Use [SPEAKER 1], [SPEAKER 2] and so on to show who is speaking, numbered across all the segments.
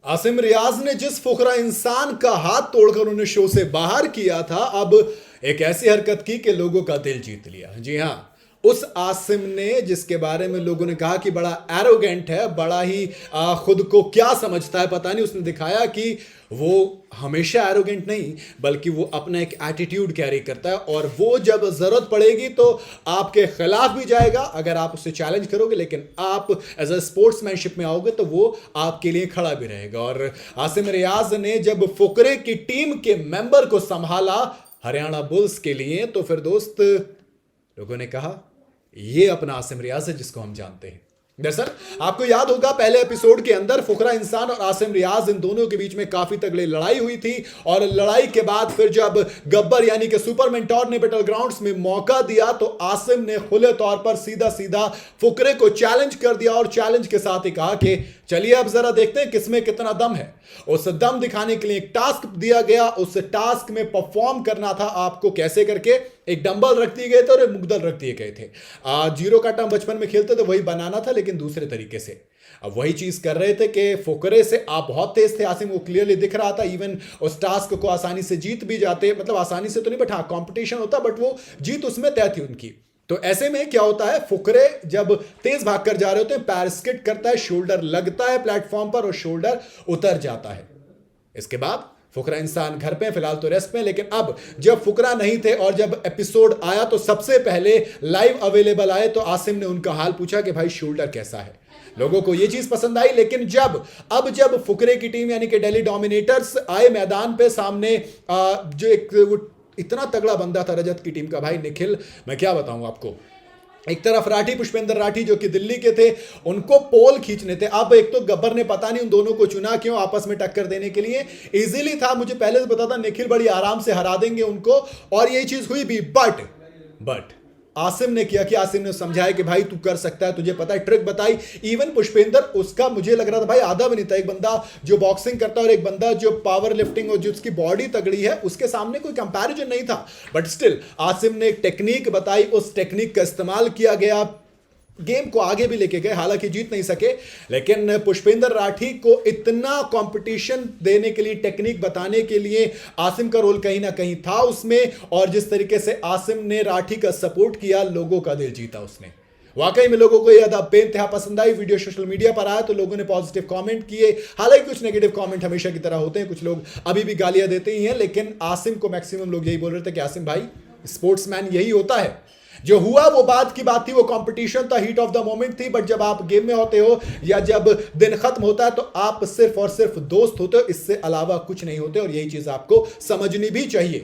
[SPEAKER 1] आसिम रियाज ने जिस फुकरा इंसान का हाथ तोड़कर उन्हें शो से बाहर किया था, अब एक ऐसी हरकत की कि लोगों का दिल जीत लिया। जी हां, उस आसिम ने जिसके बारे में लोगों ने कहा कि बड़ा एरोगेंट है, बड़ा ही खुद को क्या समझता है पता नहीं, उसने दिखाया कि वो हमेशा एरोगेंट नहीं बल्कि वो अपना एक एटीट्यूड कैरी करता है और वो जब जरूरत पड़ेगी तो आपके खिलाफ भी जाएगा अगर आप उससे चैलेंज करोगे, लेकिन आप एज अ स्पोर्ट्समैनशिप में आओगे तो वो आपके लिए खड़ा भी रहेगा। और आसिम रियाज ने जब फुकरे की टीम के मेंबर को संभाला हरियाणा बुल्स के लिए, तो फिर दोस्त लोगों ने कहा ये अपना आसिम रियाज है जिसको हम जानते हैं। दरअसल आपको याद होगा पहले एपिसोड के अंदर फुकरा इंसान और आसिम रियाज इन दोनों के बीच में काफी तगड़ी लड़ाई हुई थी और लड़ाई के बाद फिर जब गब्बर यानी कि सुपर मेंटोर ने बैटल ग्राउंड्स में मौका दिया तो आसिम ने खुले तौर पर सीधा सीधा फुकरे को चैलेंज कर दिया और चैलेंज के साथ ही कहा कि चलिए अब जरा देखते हैं किसमें कितना दम है। उस दम दिखाने के लिए एक टास्क दिया गया, उस टास्क में परफॉर्म करना था आपको। कैसे करके? एक डंबल रख दिए गए थे और एक मुग्दल रख दिए गए थे। जीरो का टर्म बचपन में खेलते थे वही बनाना था लेकिन दूसरे तरीके से। अब वही चीज कर रहे थे कि फुकरे से आप बहुत तेज थे, आसिम को क्लियरली दिख रहा था। इवन उस टास्क को आसानी से जीत भी जाते, मतलब आसानी से तो नहीं बट हाँ कंपटीशन होता, बट वो जीत उसमें तय थी उनकी। तो ऐसे में क्या होता है, फुकरे जब तेज भाग कर जा रहे होते हैं, पैर स्किड करता है, शोल्डर लगता है प्लेटफॉर्म पर और शोल्डर उतर जाता है। इसके बाद फुकरा इंसान घर पे, फिलहाल तो रेस्ट में, लेकिन अब जब फुकरा नहीं थे और जब एपिसोड आया तो सबसे पहले लाइव अवेलेबल आए तो आसिम ने उनका हाल पूछा कि भाई शोल्डर कैसा है। लोगों को यह चीज पसंद आई, लेकिन जब फुकरे की टीम यानी कि दिल्ली डोमिनेटर्स आए मैदान पे सामने, जो एक इतना तगड़ा बंदा था रजत की टीम का, भाई निखिल, मैं क्या बताऊं आपको। एक तरफ राठी, पुष्पेंद्र राठी जो कि दिल्ली के थे, उनको पोल खींचने थे। अब एक तो गब्बर ने पता नहीं उन दोनों को चुना क्यों, आपस में टक्कर देने के लिए। इजीली था, मुझे पहले से पता था निखिल बड़ी आराम से हरा देंगे उनको और यही चीज हुई भी। बट आसिम ने किया कि आसिम ने समझाया कि भाई तू कर सकता है, तुझे पता है, ट्रिक बताई। इवन पुष्पेंद्र, उसका मुझे लग रहा था भाई आधा भी नहीं था। एक बंदा जो बॉक्सिंग करता है और एक बंदा जो पावर लिफ्टिंग और जिसकी बॉडी तगड़ी है, उसके सामने कोई कंपैरिजन नहीं था। बट स्टिल आसिम ने एक टेक्निक बताई, उस टेक्निक का इस्तेमाल किया गया, गेम को आगे भी लेके गए। हालांकि जीत नहीं सके, लेकिन पुष्पेंद्र राठी को इतना कंपटीशन देने के लिए, टेक्निक बताने के लिए आसिम का रोल कहीं ना कहीं था उसमें। और जिस तरीके से आसिम ने राठी का सपोर्ट किया, लोगों का दिल जीता उसने। वाकई में लोगों को यह बेइंतहा पसंद आई। वीडियो सोशल मीडिया पर आया तो लोगों ने पॉजिटिव कमेंट किए। हालांकि कुछ नेगेटिव कमेंट हमेशा की तरह होते हैं, कुछ लोग अभी भी गालियां देते ही हैं, लेकिन आसिम को मैक्सिमम लोग यही बोल रहे थे कि आसिम भाई स्पोर्ट्समैन यही होता है। जो हुआ वो बात की बात थी, वो कंपटीशन था, हीट ऑफ द मोमेंट थी। बट जब आप गेम में होते हो या जब दिन खत्म होता है तो आप सिर्फ और सिर्फ दोस्त होते हो, इससे अलावा कुछ नहीं होते। और यही चीज आपको समझनी भी चाहिए।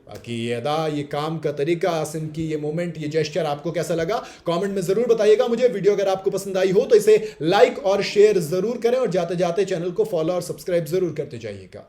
[SPEAKER 1] बाकी ये अदा, ये काम का तरीका, आसिम की ये मोमेंट, ये जेस्चर आपको कैसा लगा कमेंट में जरूर बताइएगा मुझे। वीडियो अगर आपको पसंद आई हो तो इसे लाइक और शेयर जरूर करें और जाते जाते चैनल को फॉलो और सब्सक्राइब जरूर करते जाइएगा।